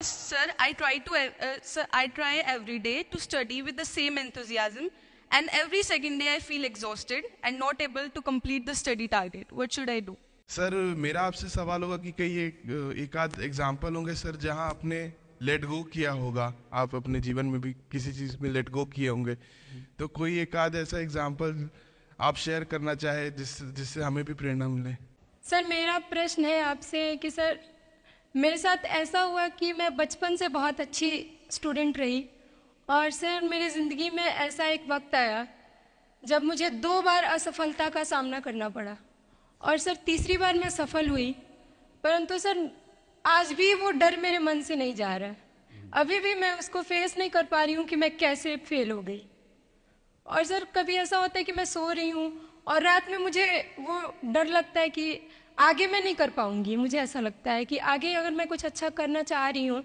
Sir, I try every day to study with the same enthusiasm, and every second day I feel exhausted and not able to complete the study target. What should I do? Sir मेरा आपसे सवाल होगा कि कई एक आध example होंगे sir जहां आपने लेट गो किया होगा, आप अपने जीवन में भी किसी चीज़ में लेट गो किए होंगे, तो कोई एक आध ऐसा एग्जाम्पल आप शेयर करना चाहे जिससे हमें भी प्रेरणा मिले। सर मेरा प्रश्न है आपसे कि सर मेरे साथ ऐसा हुआ कि मैं बचपन से बहुत अच्छी स्टूडेंट रही, और सर मेरी ज़िंदगी में ऐसा एक वक्त आया जब मुझे 2 बार असफलता का सामना करना पड़ा, और सर तीसरी बार मैं सफल हुई, परंतु सर आज भी वो डर मेरे मन से नहीं जा रहा है। अभी भी मैं उसको फेस नहीं कर पा रही हूँ कि मैं कैसे फेल हो गई। और सर कभी ऐसा होता है कि मैं सो रही हूँ और रात में मुझे वो डर लगता है कि आगे मैं नहीं कर पाऊँगी। मुझे ऐसा लगता है कि आगे अगर मैं कुछ अच्छा करना चाह रही हूँ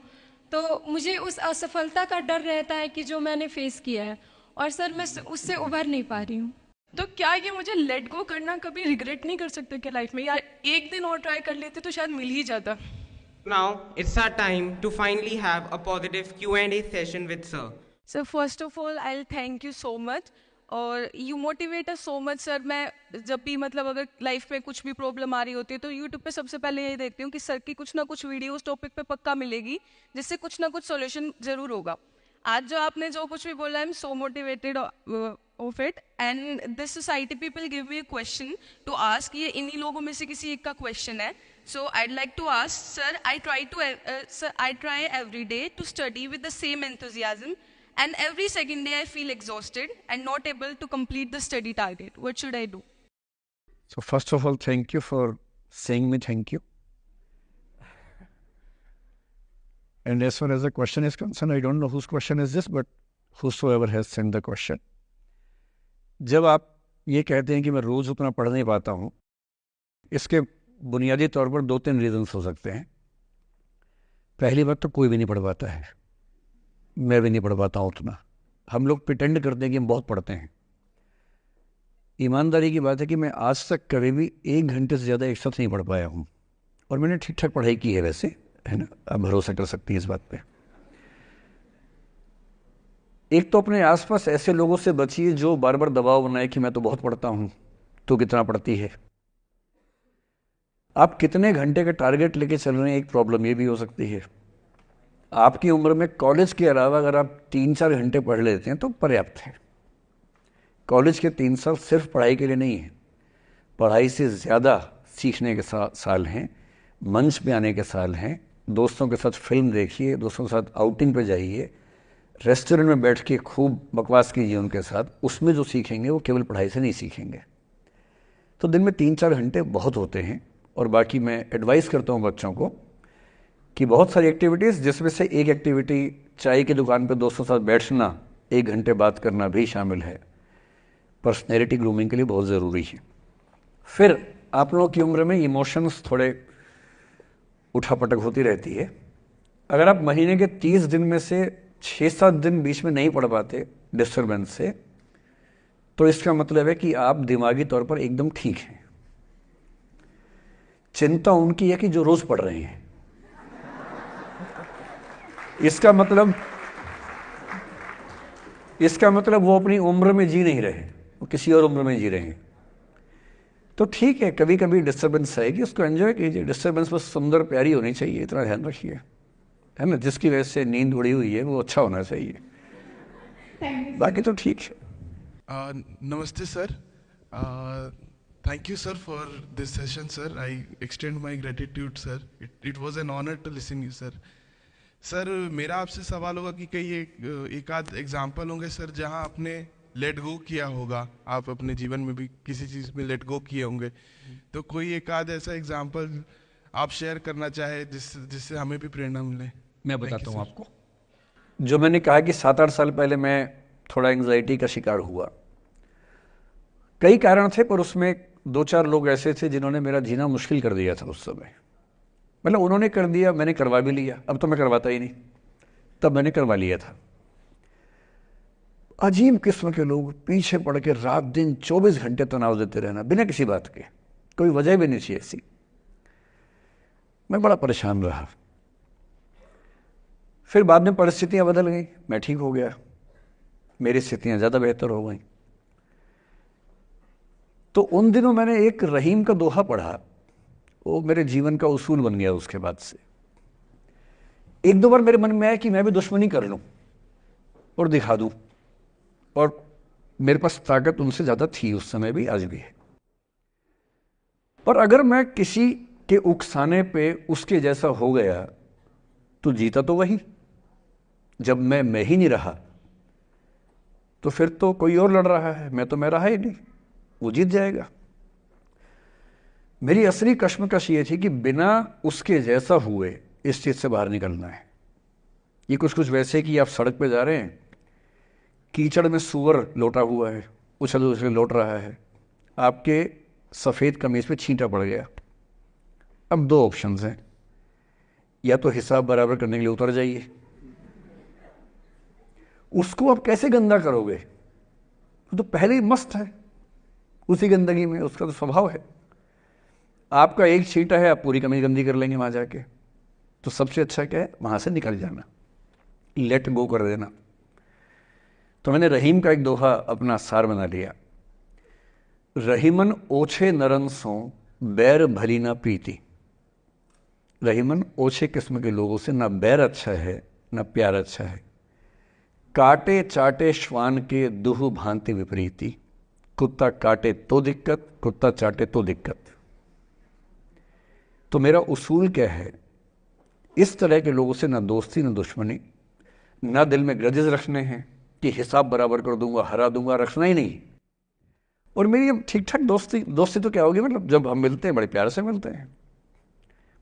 तो मुझे उस असफलता का डर रहता है कि जो मैंने फेस किया है, और सर मैं उससे उभर नहीं पा रही हूँ। तो क्या ये मुझे लेट गो करना कभी रिग्रेट नहीं कर सकते क्या लाइफ में, या एक दिन और ट्राई कर लेते तो शायद मिल ही जाता? Now it's our time to finally have a positive Q&A session with sir. Sir first of all I will thank you so much, और you motivate us so much sir. मैं जब भी मतलब अगर लाइफ में कुछ भी प्रॉब्लम आ रही होती है तो यूट्यूब पे सबसे पहले यही देखती हूँ कि सर की कुछ ना कुछ वीडियो उस टॉपिक पे पक्का मिलेगी जिससे कुछ ना कुछ सॉल्यूशन जरूर होगा। आज जो आपने जो कुछ भी बोला, I am so motivated of it, and this society people give me a question to ask. ये इन्हीं लोगों में से किसी एक का क्वेश्चन है, so I like to ask sir. I try every day to study with the same enthusiasm, and every second day I feel exhausted and not able to complete the study target. What should I do? So first of all, thank you for saying me thank you. And as far as the question is concerned, I don't know whose question is this, but whosoever has sent the question. जब आप ये कहते हैं कि मैं रोज़ उतना पढ़ नहीं पाता हूँ, इसके बुनियादी तौर पर 2-3 रीजंस हो सकते हैं। पहली बात तो कोई भी नहीं पढ़ पाता है, मैं भी नहीं पढ़ पाता हूँ उतना। हम लोग प्रिटेंड करते हैं कि हम बहुत पढ़ते हैं। ईमानदारी की बात है कि मैं आज तक कभी भी 1 घंटे से ज़्यादा एक साथ नहीं पढ़ पाया हूँ, और मैंने ठीक ठाक पढ़ाई की है वैसे, है ना, आप भरोसा कर सकती हैं इस बात पे। एक तो अपने आसपास ऐसे लोगों से बचिए जो बार बार दबाव बनाए कि मैं तो बहुत पढ़ता हूँ, तो कितना पढ़ती है। आप कितने घंटे का टारगेट लेके चल रहे हैं, एक प्रॉब्लम ये भी हो सकती है। आपकी उम्र में कॉलेज के अलावा अगर आप 3-4 घंटे पढ़ लेते हैं तो पर्याप्त है। कॉलेज के 3 साल सिर्फ पढ़ाई के लिए नहीं है, पढ़ाई से ज़्यादा सीखने के साल हैं, मंच पे आने के साल हैं। दोस्तों के साथ फिल्म देखिए, दोस्तों के साथ आउटिंग पे जाइए, रेस्टोरेंट में बैठ के खूब बकवास कीजिए उनके साथ। उसमें जो सीखेंगे वो केवल पढ़ाई से नहीं सीखेंगे। तो दिन में 3-4 घंटे बहुत होते हैं। और बाकी मैं एडवाइस करता हूँ बच्चों को कि बहुत सारी एक्टिविटीज़, जिसमें से एक एक्टिविटी चाय की दुकान पर दोस्तों के साथ बैठना, 1 घंटे बात करना भी शामिल है। पर्सनैलिटी ग्रूमिंग के लिए बहुत ज़रूरी है। फिर आप लोगों की उम्र में इमोशंस थोड़े उठापटक होती रहती है। अगर आप महीने के 30 दिन में से 6-7 दिन बीच में नहीं पढ़ पाते डिस्टर्बेंस से, तो इसका मतलब है कि आप दिमागी तौर पर एकदम ठीक हैं। चिंता उनकी है कि जो रोज़ पढ़ रहे हैं। इसका मतलब वो अपनी उम्र में जी नहीं रहे, वो किसी और उम्र में जी रहे हैं। तो ठीक है, कभी कभी डिस्टर्बेंस आएगी, उसको एंजॉय कीजिए। डिस्टर्बेंस बस सुंदर प्यारी होनी चाहिए, इतना ध्यान रखिए, है ना। जिसकी वजह से नींद उड़ी हुई है वो अच्छा होना चाहिए, बाकी तो ठीक है। नमस्ते sir, thank you sir for this session sir. I extend my gratitude sir. It was an honour to listen you sir. सर मेरा आपसे सवाल होगा कि कई एक आध एग्जाम्पल होंगे सर जहां आपने लेट गो किया होगा, आप अपने जीवन में भी किसी चीज़ में लेट गो किए होंगे, तो कोई एक आध ऐसा एग्जाम्पल आप शेयर करना चाहे जिससे हमें भी प्रेरणा मिले। मैं बताता हूँ आपको। जो मैंने कहा कि 7-8 साल पहले मैं थोड़ा एंग्जाइटी का शिकार हुआ। कई कारण थे, पर उसमें 2-4 लोग ऐसे थे जिन्होंने मेरा जीना मुश्किल कर दिया था उस समय। मतलब उन्होंने कर दिया, मैंने करवा भी लिया। अब तो मैं करवाता ही नहीं, तब मैंने करवा लिया था। अजीब किस्म के लोग पीछे पड़ के रात दिन 24 घंटे तनाव देते रहना बिना किसी बात के, कोई वजह भी नहीं थी ऐसी। मैं बड़ा परेशान रहा। फिर बाद में परिस्थितियाँ बदल गई, मैं ठीक हो गया, मेरी स्थितियाँ ज़्यादा बेहतर हो गई। तो उन दिनों मैंने एक रहीम का दोहा पढ़ा, वो मेरे जीवन का उसूल बन गया। उसके बाद से एक दो बार मेरे मन में आया कि मैं भी दुश्मनी कर लूं और दिखा दूं, और मेरे पास ताकत उनसे ज़्यादा थी उस समय भी, आज भी है। पर अगर मैं किसी के उकसाने पे उसके जैसा हो गया तो जीता तो वही। जब मैं ही नहीं रहा तो फिर तो कोई और लड़ रहा है, मैं रहा ही नहीं, वो जीत जाएगा। मेरी असली कश्मकश ये थी कि बिना उसके जैसा हुए इस चीज़ से बाहर निकलना है। ये कुछ वैसे कि आप सड़क पे जा रहे हैं, कीचड़ में सूअर लोटा हुआ है, उछल उछल लौट रहा है, आपके सफ़ेद कमीज पे छींटा पड़ गया। अब दो ऑप्शंस हैं, या तो हिसाब बराबर करने के लिए उतर जाइए, उसको आप कैसे गंदा करोगे, वो तो पहले ही मस्त है उसी गंदगी में, उसका तो स्वभाव है। आपका एक छींटा है, आप पूरी कमीज गंदी कर लेंगे वहां जाके। तो सबसे अच्छा क्या है, वहां से निकल जाना, लेट गो कर देना। तो मैंने रहीम का एक दोहा अपना सार बना लिया, रहीमन ओछे नरन सो बैर भली ना प्रीति। रहीमन ओछे किस्म के लोगों से ना बैर अच्छा है ना प्यार अच्छा है। काटे चाटे श्वान के दुह भांति विपरीति। कुत्ता काटे तो दिक्कत, कुत्ता चाटे तो दिक्कत। तो मेरा उसूल क्या है, इस तरह के लोगों से ना दोस्ती ना दुश्मनी, ना दिल में ग्रजेस रखने हैं कि हिसाब बराबर कर दूंगा, हरा दूंगा, रखना ही नहीं। और मेरी अब ठीक ठाक दोस्ती तो क्या होगी, मतलब जब हम मिलते हैं बड़े प्यार से मिलते हैं,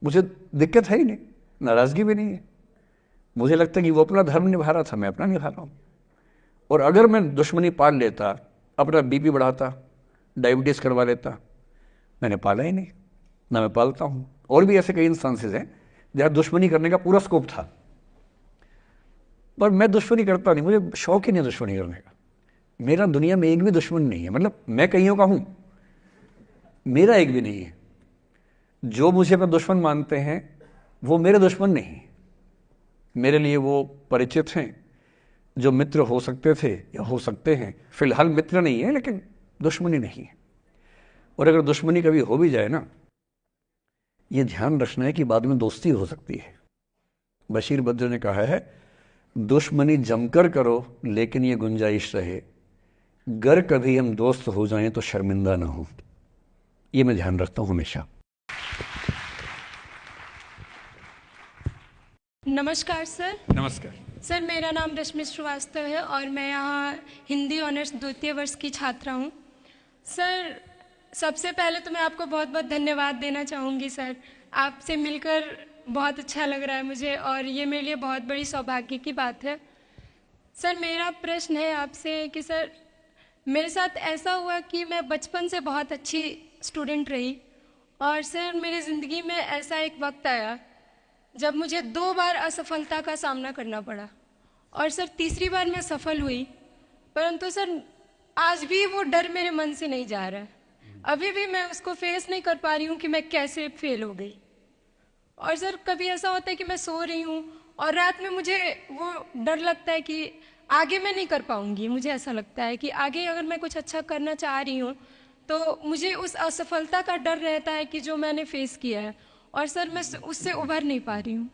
मुझे दिक्कत है ही नहीं, नाराज़गी भी नहीं है। मुझे लगता है कि वो अपना धर्म निभा रहा था, मैं अपना निभा रहा हूँ। और अगर मैं दुश्मनी पाल लेता, अपना बीपी बढ़ाता, डायबिटीज़ करवा लेता, मैंने पाला ही नहीं, ना मैं पालता हूँ। और भी ऐसे कई इंस्टांसेस हैं जहाँ दुश्मनी करने का पूरा स्कोप था, पर मैं दुश्मनी करता नहीं, मुझे शौक ही नहीं दुश्मनी करने का। मेरा दुनिया में एक भी दुश्मन नहीं है, मतलब मैं कईयों का हूँ, मेरा एक भी नहीं है। जो मुझे अपना दुश्मन मानते हैं वो मेरे दुश्मन नहीं, मेरे लिए वो परिचित हैं जो मित्र हो सकते थे या हो सकते हैं। फिलहाल मित्र नहीं है, लेकिन दुश्मनी नहीं है। और अगर दुश्मनी कभी हो भी जाए ना, ये ध्यान रखना है कि बाद में दोस्ती हो सकती है। बशीर बद्र ने कहा है, दुश्मनी जमकर करो लेकिन ये गुंजाइश रहे, गर कभी हम दोस्त हो जाएं तो शर्मिंदा ना हो। ये मैं ध्यान रखता हूं हमेशा। नमस्कार सर। नमस्कार सर, मेरा नाम रश्मि श्रीवास्तव है और मैं यहाँ हिंदी ऑनर्स द्वितीय वर्ष की छात्रा हूँ। सर, सबसे पहले तो मैं आपको बहुत बहुत धन्यवाद देना चाहूँगी सर। आपसे मिलकर बहुत अच्छा लग रहा है मुझे और ये मेरे लिए बहुत बड़ी सौभाग्य की बात है। सर, मेरा प्रश्न है आपसे कि सर, मेरे साथ ऐसा हुआ कि मैं बचपन से बहुत अच्छी स्टूडेंट रही और सर मेरी ज़िंदगी में ऐसा एक वक्त आया जब मुझे 2 बार असफलता का सामना करना पड़ा और सर तीसरी बार मैं सफल हुई, परंतु सर आज भी वो डर मेरे मन से नहीं जा रहा है। अभी भी मैं उसको फेस नहीं कर पा रही हूँ कि मैं कैसे फेल हो गई। और सर कभी ऐसा होता है कि मैं सो रही हूँ और रात में मुझे वो डर लगता है कि आगे मैं नहीं कर पाऊँगी। मुझे ऐसा लगता है कि आगे अगर मैं कुछ अच्छा करना चाह रही हूँ तो मुझे उस असफलता का डर रहता है कि जो मैंने फेस किया है, और सर मैं उससे उभर नहीं पा रही हूँ।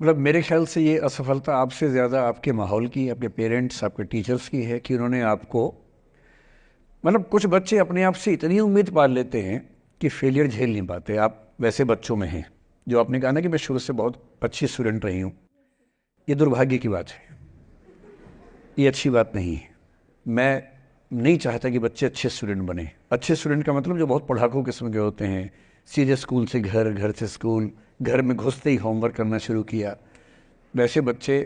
मतलब मेरे ख्याल से ये असफलता आपसे ज़्यादा आपके माहौल की, आपके पेरेंट्स, आपके टीचर्स की है कि उन्होंने आपको, मतलब कुछ बच्चे अपने आप से इतनी उम्मीद पाल लेते हैं कि फेलियर झेल नहीं पाते। आप वैसे बच्चों में हैं। जो आपने कहा ना कि मैं शुरू से बहुत अच्छी स्टूडेंट रही हूँ, ये दुर्भाग्य की बात है, ये अच्छी बात नहीं है। मैं नहीं चाहता कि बच्चे अच्छे स्टूडेंट बने। अच्छे स्टूडेंट का मतलब जो बहुत पढ़ाकू किस्म के होते हैं, सीधे स्कूल से घर, घर से स्कूल, घर में घुसते ही होमवर्क करना शुरू किया, वैसे बच्चे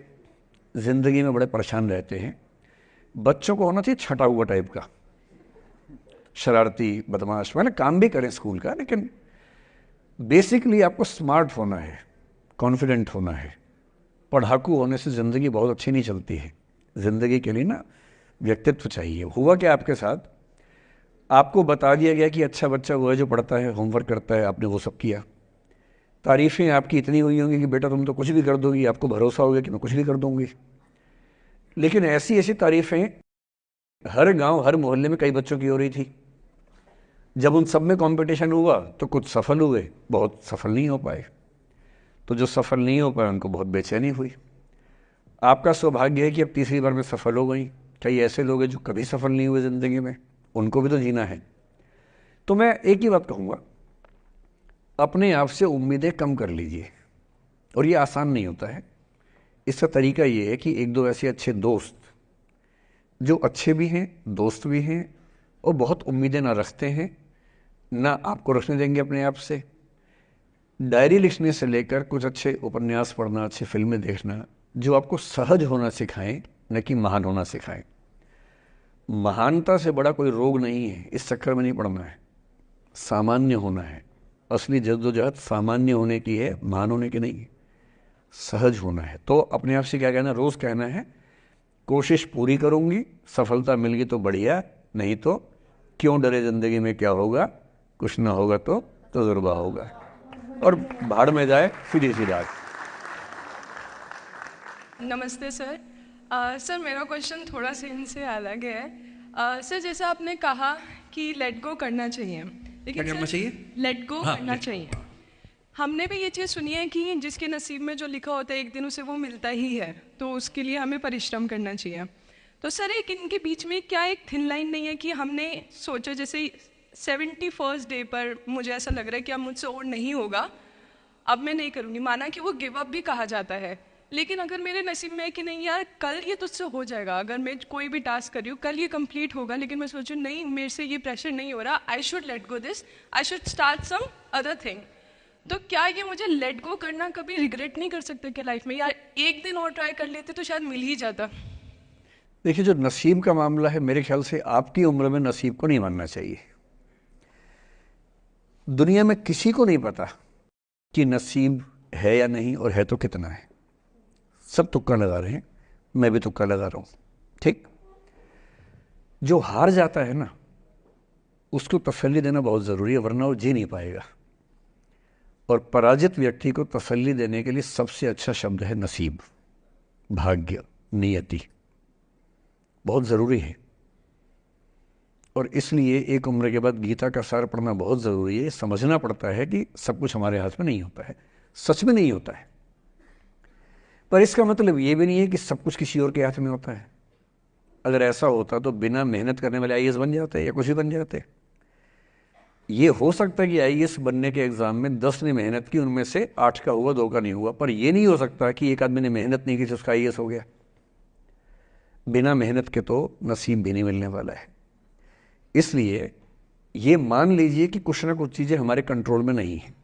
ज़िंदगी में बड़े परेशान रहते हैं। बच्चों को होना चाहिए छटा हुआ टाइप का, शरारती, बदमाश, मतलब काम भी करें स्कूल का, लेकिन बेसिकली आपको स्मार्ट होना है, कॉन्फिडेंट होना है। पढ़ाकू होने से ज़िंदगी बहुत अच्छी नहीं चलती है। ज़िंदगी के लिए ना व्यक्तित्व चाहिए। हुआ क्या आपके साथ, आपको बता दिया गया कि अच्छा बच्चा वो है जो पढ़ता है, होमवर्क करता है, आपने वो सब किया। तारीफ़ें आपकी इतनी हुई होंगी कि बेटा तुम तो कुछ भी कर दोगी, आपको भरोसा हो गया कि मैं कुछ भी कर दूंगी। लेकिन ऐसी ऐसी तारीफ़ें हर गांव हर मोहल्ले में कई बच्चों की हो रही थी। जब उन सब में कंपटीशन हुआ तो कुछ सफल हुए, बहुत सफल नहीं हो पाए। तो जो सफल नहीं हो पाए उनको बहुत बेचैनी हुई। आपका सौभाग्य है कि अब तीसरी बार में सफल हो गई। कई ऐसे लोग हैं जो कभी सफल नहीं हुए ज़िंदगी में, उनको भी तो जीना है। तो मैं एक ही बात कहूँगा, अपने आप से उम्मीदें कम कर लीजिए। और ये आसान नहीं होता है। इसका तरीका ये है कि एक दो ऐसे अच्छे दोस्त जो अच्छे भी हैं, दोस्त भी हैं और बहुत उम्मीदें ना रखते हैं, ना आपको रखने देंगे अपने आप से। डायरी लिखने से लेकर कुछ अच्छे उपन्यास पढ़ना, अच्छी फिल्में देखना, जो आपको सहज होना सिखाएं, न कि महान होना सिखाएं। महानता से बड़ा कोई रोग नहीं है, इस चक्कर में नहीं पड़ना है। सामान्य होना है। असली जद्दोजहद सामान्य होने की है, महान होने की नहीं है। सहज होना है। तो अपने आप से क्या कहना, रोज़ कहना है कोशिश पूरी करूंगी, सफलता मिल गई तो बढ़िया, नहीं तो क्यों डरे, ज़िंदगी में क्या होगा, कुछ ना होगा तो तजुर्बा होगा। और भाड़ में जाए सीधी सी रात। नमस्ते सर। सर मेरा क्वेश्चन थोड़ा सा इनसे अलग है। सर जैसा आपने कहा कि लेट गो करना चाहिए, लेकिन क्या करना चाहिए? लेट गो करना चाहिए। हमने भी ये चीज़ सुनी है कि जिसके नसीब में जो लिखा होता है एक दिन उसे वो मिलता ही है, तो उसके लिए हमें परिश्रम करना चाहिए। तो सर एक इनके बीच में क्या एक थिन लाइन नहीं है कि हमने सोचा जैसे 71st डे पर मुझे ऐसा लग रहा है कि अब मुझसे और नहीं होगा, अब मैं नहीं करूँगी, माना कि वो गिव अप भी कहा जाता है। लेकिन अगर मेरे नसीब में है कि नहीं यार कल ये तुझसे हो जाएगा, अगर मैं कोई भी टास्क कर रही हूँ कल ये कंप्लीट होगा, लेकिन मैं सोचूँ नहीं मेरे से ये प्रेशर नहीं हो रहा, I should let go this, I should start some other thing. तो क्या ये मुझे लेट गो करना कभी रिग्रेट नहीं कर सकते क्या लाइफ में, यार एक दिन और ट्राई कर लेते तो शायद मिल ही जाता। देखिए, जो नसीब का मामला है, मेरे ख्याल से आपकी उम्र में नसीब को नहीं मानना चाहिए। दुनिया में किसी को नहीं पता कि नसीब है या नहीं, और है तो कितना है। सब तुक्का लगा रहे हैं, मैं भी तुक्का लगा रहा हूँ। ठीक, जो हार जाता है ना उसको तसल्ली देना बहुत ज़रूरी है, वरना वो जी नहीं पाएगा। और पराजित व्यक्ति को तसल्ली देने के लिए सबसे अच्छा शब्द है नसीब, भाग्य, नियति। बहुत ज़रूरी है। और इसलिए एक उम्र के बाद गीता का सार पढ़ना बहुत ज़रूरी है। समझना पड़ता है कि सब कुछ हमारे हाथ में नहीं होता है, सच में नहीं होता है। पर इसका मतलब ये भी नहीं है कि सब कुछ किसी और के हाथ में होता है। अगर ऐसा होता तो बिना मेहनत करने वाले आईएएस बन जाते या कुछ भी बन जाते। ये हो सकता है कि आईएएस बनने के एग्ज़ाम में 10 ने मेहनत की, उनमें से 8 का हुआ, 2 का नहीं हुआ। पर यह नहीं हो सकता कि एक आदमी ने मेहनत नहीं की तो उसका आईएएस हो गया। बिना मेहनत के तो नसीब भी नहीं मिलने वाला है। इसलिए ये मान लीजिए कि कुछ ना कुछ चीज़ें हमारे कंट्रोल में नहीं हैं,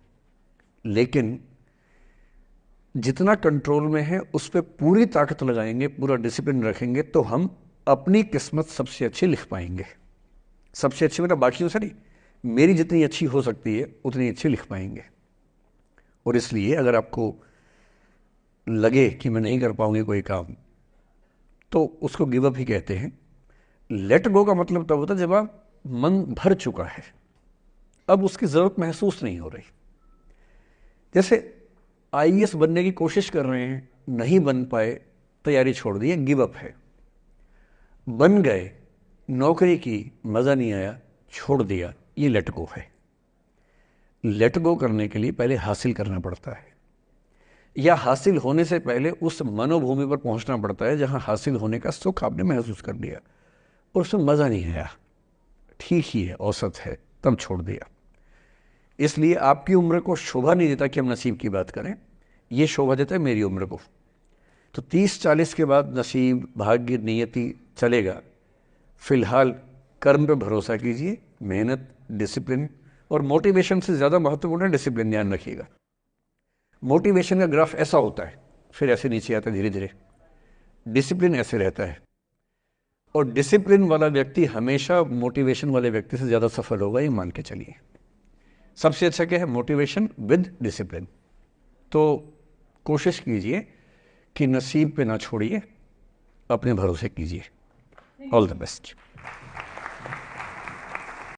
लेकिन जितना कंट्रोल में है उस पर पूरी ताकत लगाएंगे, पूरा डिसिप्लिन रखेंगे, तो हम अपनी किस्मत सबसे अच्छी लिख पाएंगे। सबसे अच्छी मतलब बाकियों से नहीं, मेरी जितनी अच्छी हो सकती है उतनी अच्छी लिख पाएंगे। और इसलिए अगर आपको लगे कि मैं नहीं कर पाऊंगी कोई काम, तो उसको गिव अप ही कहते हैं। लेट गो का मतलब तब होता है जब आप मन भर चुका है, अब उसकी ज़रूरत महसूस नहीं हो रही। जैसे आईएएस बनने की कोशिश कर रहे हैं, नहीं बन पाए, तैयारी छोड़ दी, गिव अप है। बन गए, नौकरी की, मज़ा नहीं आया, छोड़ दिया, ये लेट गो है। लेट गो करने के लिए पहले हासिल करना पड़ता है, या हासिल होने से पहले उस मनोभूमि पर पहुंचना पड़ता है जहां हासिल होने का सुख आपने महसूस कर लिया और उसमें मज़ा नहीं आया, ठीक ही है, औसत है, तब छोड़ दिया। इसलिए आपकी उम्र को शोभा नहीं देता कि हम नसीब की बात करें, ये शोभा देता है मेरी उम्र को। तो 30-40 के बाद नसीब, भाग्य, नियति चलेगा। फिलहाल कर्म पे भरोसा कीजिए, मेहनत, डिसिप्लिन, और मोटिवेशन से ज़्यादा महत्वपूर्ण है डिसिप्लिन, ध्यान रखिएगा। मोटिवेशन का ग्राफ ऐसा होता है, फिर ऐसे नीचे आता है धीरे धीरे। डिसिप्लिन ऐसे रहता है, और डिसिप्लिन वाला व्यक्ति हमेशा मोटिवेशन वाले व्यक्ति से ज़्यादा सफल होगा, ये मान के चलिए। सबसे अच्छा क्या है? Motivation with discipline. तो कोशिश कीजिए कि नसीब पे ना छोड़िए, अपने भरोसे कीजिए। All the best.